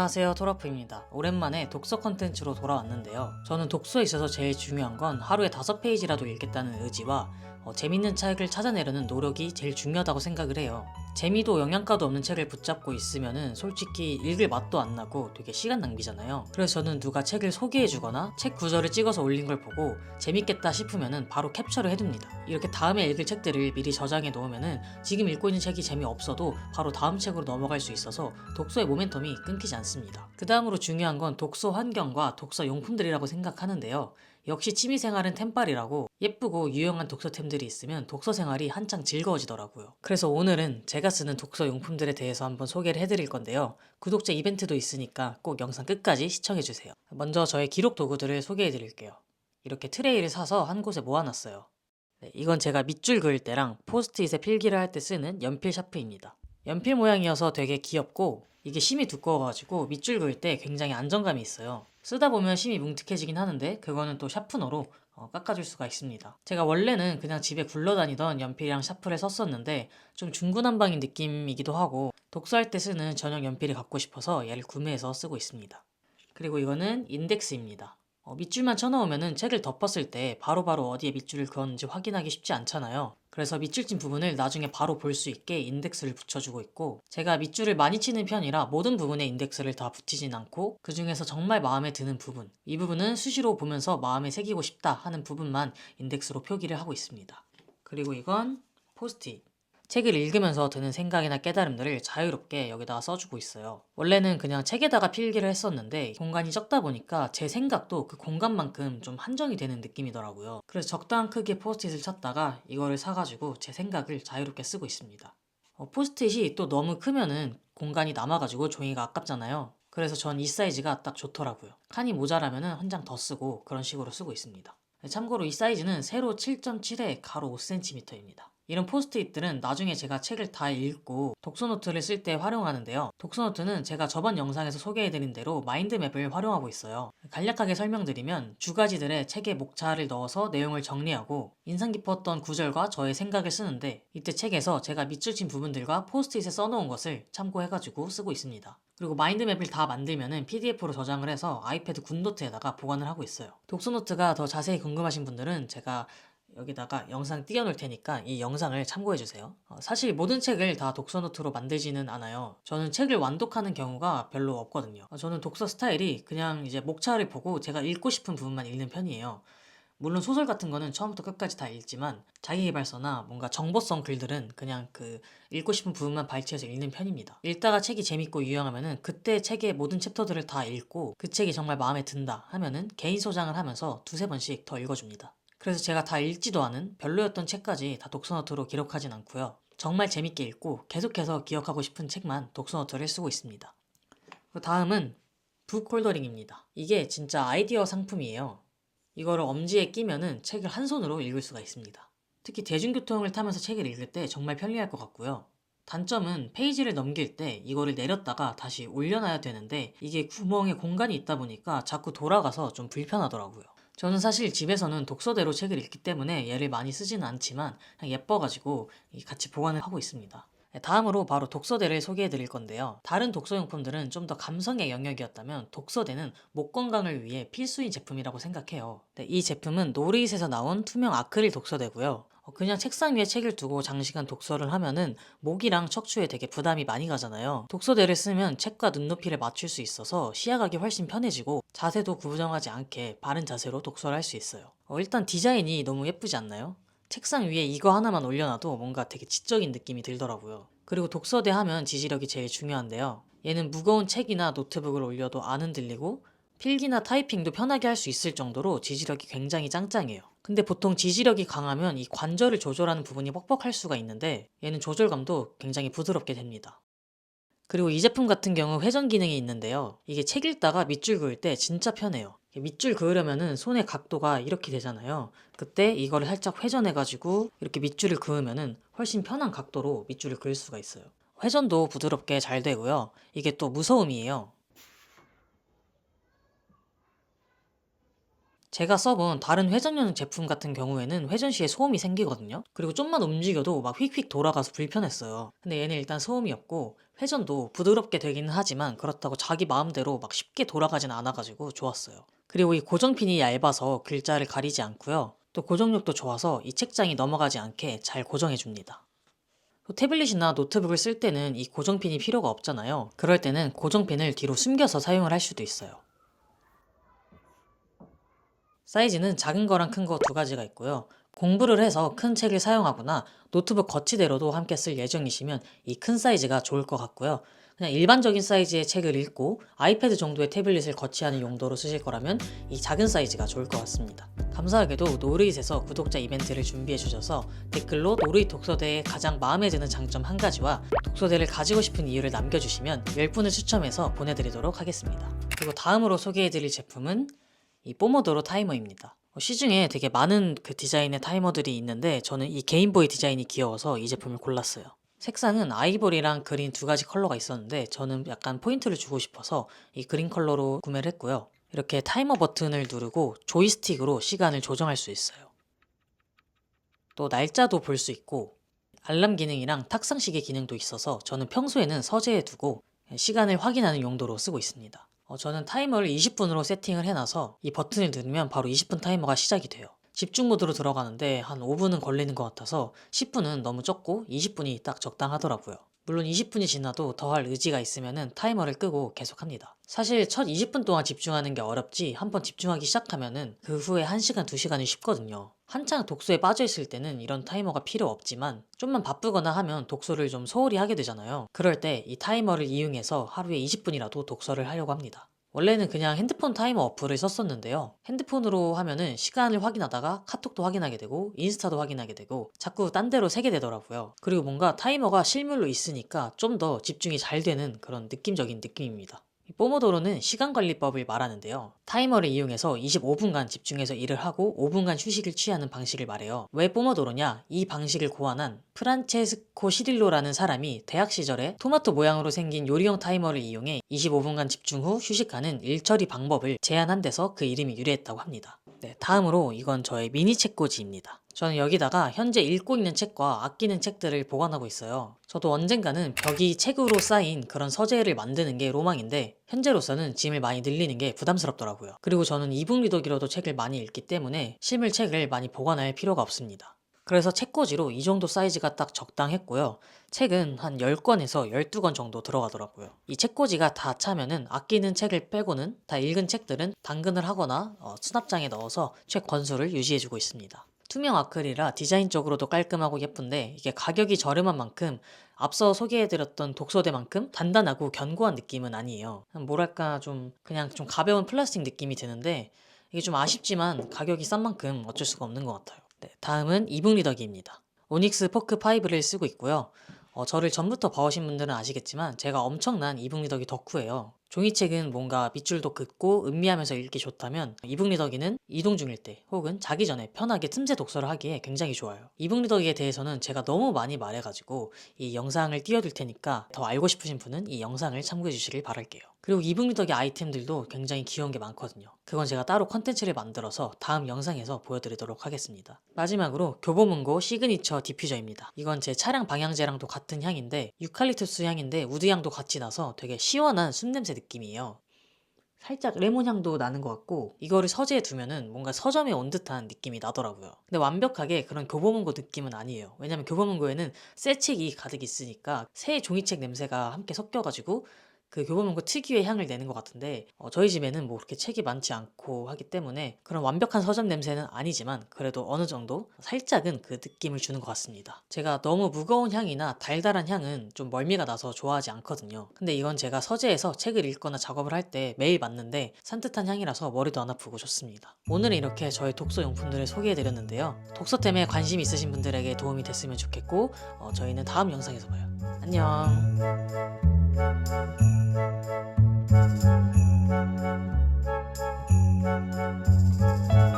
안녕하세요, 토라프입니다. 오랜만에 독서 컨텐츠로 돌아왔는데요. 저는 독서에 있어서 제일 중요한 건 하루에 5페이지라도 읽겠다는 의지와 재밌는 책을 찾아내려는 노력이 제일 중요하다고 생각을 해요. 재미도 영양가도 없는 책을 붙잡고 있으면은 솔직히 읽을 맛도 안 나고 되게 시간 낭비잖아요. 그래서 저는 누가 책을 소개해주거나 책 구절을 찍어서 올린 걸 보고 재밌겠다 싶으면은 바로 캡처를 해둡니다. 이렇게 다음에 읽을 책들을 미리 저장해 놓으면은 지금 읽고 있는 책이 재미없어도 바로 다음 책으로 넘어갈 수 있어서 독서의 모멘텀이 끊기지 않습니다. 그 다음으로 중요한 건 독서 환경과 독서 용품들이라고 생각하는데요. 역시 취미생활은 템빨이라고 예쁘고 유용한 독서템들이 있으면 독서 생활이 한창 즐거워지더라고요. 그래서 오늘은 제가 쓰는 독서 용품들에 대해서 한번 소개를 해드릴 건데요. 구독자 이벤트도 있으니까 꼭 영상 끝까지 시청해주세요. 먼저 저의 기록 도구들을 소개해드릴게요. 이렇게 트레이를 사서 한 곳에 모아놨어요. 이건 제가 밑줄 그을 때랑 포스트잇에 필기를 할 때 쓰는 연필 샤프입니다. 연필 모양이어서 되게 귀엽고 이게 심이 두꺼워가지고 밑줄 그을 때 굉장히 안정감이 있어요. 쓰다 보면 심이 뭉툭해지긴 하는데 그거는 또 샤프너로 깎아줄 수가 있습니다. 제가 원래는 그냥 집에 굴러다니던 연필이랑 샤프를 썼었는데 좀 중구난방인 느낌이기도 하고 독서할 때 쓰는 전용 연필이 갖고 싶어서 얘를 구매해서 쓰고 있습니다. 그리고 이거는 인덱스입니다. 밑줄만 쳐넣으면 책을 덮었을 때 바로바로 어디에 밑줄을 그었는지 확인하기 쉽지 않잖아요. 그래서 밑줄 친 부분을 나중에 바로 볼 수 있게 인덱스를 붙여주고 있고, 제가 밑줄을 많이 치는 편이라 모든 부분에 인덱스를 다 붙이진 않고 그 중에서 정말 마음에 드는 부분, 이 부분은 수시로 보면서 마음에 새기고 싶다 하는 부분만 인덱스로 표기를 하고 있습니다. 그리고 이건 포스트잇. 책을 읽으면서 드는 생각이나 깨달음들을 자유롭게 여기다가 써주고 있어요. 원래는 그냥 책에다가 필기를 했었는데 공간이 적다 보니까 제 생각도 그 공간만큼 좀 한정이 되는 느낌이더라고요. 그래서 적당한 크기의 포스트잇을 찾다가 이거를 사가지고 제 생각을 자유롭게 쓰고 있습니다. 포스트잇이 또 너무 크면은 공간이 남아가지고 종이가 아깝잖아요. 그래서 전 이 사이즈가 딱 좋더라고요. 칸이 모자라면은 한 장 더 쓰고 그런 식으로 쓰고 있습니다. 참고로 이 사이즈는 세로 7.7에 가로 5cm입니다. 이런 포스트잇들은 나중에 제가 책을 다 읽고 독서노트를 쓸 때 활용하는데요. 독서노트는 제가 저번 영상에서 소개해드린 대로 마인드맵을 활용하고 있어요. 간략하게 설명드리면 두 가지들의 책에 목차를 넣어서 내용을 정리하고 인상 깊었던 구절과 저의 생각을 쓰는데, 이때 책에서 제가 밑줄 친 부분들과 포스트잇에 써놓은 것을 참고해가지고 쓰고 있습니다. 그리고 마인드맵을 다 만들면은 PDF로 저장을 해서 아이패드 굿노트에다가 보관을 하고 있어요. 독서노트가 더 자세히 궁금하신 분들은 제가 여기다가 영상 띄워놓을 테니까 이 영상을 참고해주세요. 사실 모든 책을 다 독서노트로 만들지는 않아요. 저는 책을 완독하는 경우가 별로 없거든요. 저는 독서 스타일이 그냥 이제 목차를 보고 제가 읽고 싶은 부분만 읽는 편이에요. 물론 소설 같은 거는 처음부터 끝까지 다 읽지만 자기계발서나 뭔가 정보성 글들은 그냥 그 읽고 싶은 부분만 발췌해서 읽는 편입니다. 읽다가 책이 재밌고 유용하면은 그때 책의 모든 챕터들을 다 읽고 그 책이 정말 마음에 든다 하면은 개인 소장을 하면서 두세 번씩 더 읽어줍니다. 그래서 제가 다 읽지도 않은 별로였던 책까지 다 독서노트로 기록하진 않고요. 정말 재밌게 읽고 계속해서 기억하고 싶은 책만 독서노트를 쓰고 있습니다. 다음은 북홀더링입니다. 이게 진짜 아이디어 상품이에요. 이거를 엄지에 끼면은 책을 한 손으로 읽을 수가 있습니다. 특히 대중교통을 타면서 책을 읽을 때 정말 편리할 것 같고요. 단점은 페이지를 넘길 때 이거를 내렸다가 다시 올려놔야 되는데 이게 구멍에 공간이 있다 보니까 자꾸 돌아가서 좀 불편하더라고요. 저는 사실 집에서는 독서대로 책을 읽기 때문에 얘를 많이 쓰지는 않지만 그냥 예뻐가지고 같이 보관을 하고 있습니다. 다음으로 바로 독서대를 소개해 드릴 건데요. 다른 독서용품들은 좀 더 감성의 영역이었다면 독서대는 목 건강을 위해 필수인 제품이라고 생각해요. 이 제품은 노르잇에서 나온 투명 아크릴 독서대고요. 그냥 책상 위에 책을 두고 장시간 독서를 하면은 목이랑 척추에 되게 부담이 많이 가잖아요. 독서대를 쓰면 책과 눈높이를 맞출 수 있어서 시야각이 훨씬 편해지고 자세도 구부정하지 않게 바른 자세로 독서를 할 수 있어요. 일단 디자인이 너무 예쁘지 않나요? 책상 위에 이거 하나만 올려놔도 뭔가 되게 지적인 느낌이 들더라고요. 그리고 독서대 하면 지지력이 제일 중요한데요. 얘는 무거운 책이나 노트북을 올려도 안 흔들리고 필기나 타이핑도 편하게 할 수 있을 정도로 지지력이 굉장히 짱짱해요. 근데 보통 지지력이 강하면 이 관절을 조절하는 부분이 뻑뻑할 수가 있는데 얘는 조절감도 굉장히 부드럽게 됩니다. 그리고 이 제품 같은 경우 회전 기능이 있는데요. 이게 책 읽다가 밑줄 그을 때 진짜 편해요. 밑줄 그으려면은 손의 각도가 이렇게 되잖아요. 그때 이거를 살짝 회전해가지고 이렇게 밑줄을 그으면은 훨씬 편한 각도로 밑줄을 그을 수가 있어요. 회전도 부드럽게 잘 되고요. 이게 또 무서움이에요. 제가 써본 다른 회전용 제품 같은 경우에는 회전 시에 소음이 생기거든요. 그리고 좀만 움직여도 막 휙휙 돌아가서 불편했어요. 근데 얘는 일단 소음이 없고 회전도 부드럽게 되기는 하지만 그렇다고 자기 마음대로 막 쉽게 돌아가진 않아가지고 좋았어요. 그리고 이 고정핀이 얇아서 글자를 가리지 않고요. 또 고정력도 좋아서 이 책장이 넘어가지 않게 잘 고정해줍니다. 또 태블릿이나 노트북을 쓸 때는 이 고정핀이 필요가 없잖아요. 그럴 때는 고정핀을 뒤로 숨겨서 사용을 할 수도 있어요. 사이즈는 작은 거랑 큰 거 두 가지가 있고요. 공부를 해서 큰 책을 사용하거나 노트북 거치대로도 함께 쓸 예정이시면 이 큰 사이즈가 좋을 것 같고요. 그냥 일반적인 사이즈의 책을 읽고 아이패드 정도의 태블릿을 거치하는 용도로 쓰실 거라면 이 작은 사이즈가 좋을 것 같습니다. 감사하게도 노르잇에서 구독자 이벤트를 준비해 주셔서 댓글로 노르잇 독서대의 가장 마음에 드는 장점 한 가지와 독서대를 가지고 싶은 이유를 남겨주시면 10분을 추첨해서 보내드리도록 하겠습니다. 그리고 다음으로 소개해드릴 제품은 이 뽀모도로 타이머입니다. 시중에 되게 많은 그 디자인의 타이머들이 있는데 저는 이 게임보이 디자인이 귀여워서 이 제품을 골랐어요. 색상은 아이보리랑 그린 두 가지 컬러가 있었는데 저는 약간 포인트를 주고 싶어서 이 그린 컬러로 구매를 했고요. 이렇게 타이머 버튼을 누르고 조이스틱으로 시간을 조정할 수 있어요. 또 날짜도 볼 수 있고 알람 기능이랑 탁상시계 기능도 있어서 저는 평소에는 서재에 두고 시간을 확인하는 용도로 쓰고 있습니다. 저는 타이머를 20분으로 세팅을 해놔서 이 버튼을 누르면 바로 20분 타이머가 시작이 돼요. 집중 모드로 들어가는데 한 5분은 걸리는 것 같아서 10분은 너무 적고 20분이 딱 적당하더라고요. 물론 20분이 지나도 더 할 의지가 있으면 타이머를 끄고 계속합니다. 사실 첫 20분 동안 집중하는 게 어렵지 한번 집중하기 시작하면은 그 후에 1시간, 2시간이 쉽거든요. 한창 독서에 빠져있을 때는 이런 타이머가 필요 없지만 좀만 바쁘거나 하면 독서를 좀 소홀히 하게 되잖아요. 그럴 때 이 타이머를 이용해서 하루에 20분이라도 독서를 하려고 합니다. 원래는 그냥 핸드폰 타이머 어플을 썼었는데요. 핸드폰으로 하면은 시간을 확인하다가 카톡도 확인하게 되고 인스타도 확인하게 되고 자꾸 딴 데로 새게 되더라고요. 그리고 뭔가 타이머가 실물로 있으니까 좀 더 집중이 잘 되는 그런 느낌적인 느낌입니다. 뽀모도로는 시간관리법을 말하는데요. 타이머를 이용해서 25분간 집중해서 일을 하고 5분간 휴식을 취하는 방식을 말해요. 왜 뽀모도로냐? 이 방식을 고안한 프란체스코 시릴로라는 사람이 대학 시절에 토마토 모양으로 생긴 요리용 타이머를 이용해 25분간 집중 후 휴식하는 일처리 방법을 제안한 데서 그 이름이 유래했다고 합니다. 네, 다음으로 이건 저의 미니 책꽂이입니다. 저는 여기다가 현재 읽고 있는 책과 아끼는 책들을 보관하고 있어요. 저도 언젠가는 벽이 책으로 쌓인 그런 서재를 만드는 게 로망인데 현재로서는 짐을 많이 늘리는 게 부담스럽더라고요. 그리고 저는 이북 리더기로도 책을 많이 읽기 때문에 실물 책을 많이 보관할 필요가 없습니다. 그래서 책꽂이로 이 정도 사이즈가 딱 적당했고요. 책은 한 10권에서 12권 정도 들어가더라고요. 이 책꽂이가 다 차면은 아끼는 책을 빼고는 다 읽은 책들은 당근을 하거나 수납장에 넣어서 책 권수를 유지해주고 있습니다. 투명 아크릴이라 디자인적으로도 깔끔하고 예쁜데 이게 가격이 저렴한 만큼 앞서 소개해드렸던 독서대만큼 단단하고 견고한 느낌은 아니에요. 뭐랄까 그냥 좀 가벼운 플라스틱 느낌이 드는데 이게 좀 아쉽지만 가격이 싼 만큼 어쩔 수가 없는 것 같아요. 네, 다음은 이북 리더기입니다. 오닉스 포크 5를 쓰고 있고요. 저를 전부터 봐오신 분들은 아시겠지만 제가 엄청난 이북 리더기 덕후예요. 종이책은 뭔가 밑줄도 긋고 음미하면서 읽기 좋다면 이북 리더기는 이동 중일 때 혹은 자기 전에 편하게 틈새 독서를 하기에 굉장히 좋아요. 이북 리더기에 대해서는 제가 너무 많이 말해가지고 이 영상을 띄워둘 테니까 더 알고 싶으신 분은 이 영상을 참고해 주시길 바랄게요. 그리고 이북 리더기 아이템들도 굉장히 귀여운 게 많거든요. 그건 제가 따로 컨텐츠를 만들어서 다음 영상에서 보여드리도록 하겠습니다. 마지막으로 교보문고 시그니처 디퓨저입니다. 이건 제 차량 방향제랑도 같은 향인데 유칼립투스 향인데 우드 향도 같이 나서 되게 시원한 숲냄새 느낌이에요. 살짝 레몬 향도 나는 것 같고 이거를 서재에 두면은 뭔가 서점에 온 듯한 느낌이 나더라고요. 근데 완벽하게 그런 교보문고 느낌은 아니에요. 왜냐면 교보문고에는 새 책이 가득 있으니까 새 종이책 냄새가 함께 섞여가지고 그 교보문고 특유의 향을 내는 것 같은데 저희 집에는 뭐 그렇게 책이 많지 않고 하기 때문에 그런 완벽한 서점 냄새는 아니지만 그래도 어느 정도 살짝은 그 느낌을 주는 것 같습니다. 제가 너무 무거운 향이나 달달한 향은 좀 멀미가 나서 좋아하지 않거든요. 근데 이건 제가 서재에서 책을 읽거나 작업을 할 때 매일 맡는데 산뜻한 향이라서 머리도 안 아프고 좋습니다. 오늘은 이렇게 저의 독서 용품들을 소개해드렸는데요. 독서템에 관심 있으신 분들에게 도움이 됐으면 좋겠고 저희는 다음 영상에서 봐요. 안녕.